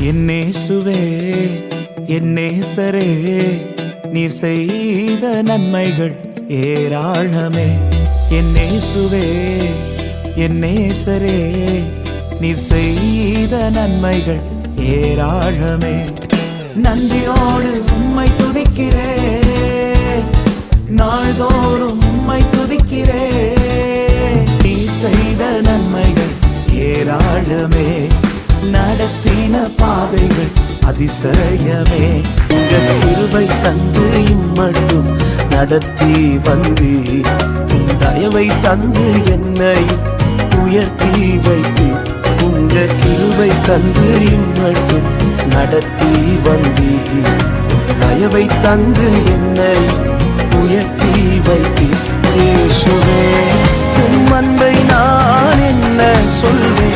என்னேசுவே என்னேசரே நீர் செய்த நன்மைகள் ஏராளமே. என்னேசுவே என்னேசரே நீர் செய்த நன்மைகள் ஏராளமே. நன்றியோடு உம்மை துதிக்கிறே, நாள்தோறும் உம்மை துதிக்கிறே. நீ செய்த நன்மைகள் ஏராளமே, நடத்தின பாதைகள் அதிசயமே. உங்க கிருபை தந்து இம்மட்டும் நடத்தி வந்தி, தயவை தந்து என்னை உயர்த்தி வைத்து. உங்க கிருபை தந்து இம்மட்டும் நடத்தி வந்தி, தயவை தந்து என்னை உயர்த்தி வைத்து. இயேசுவே உம் அன்பை நான் என்ன சொல்வேன்,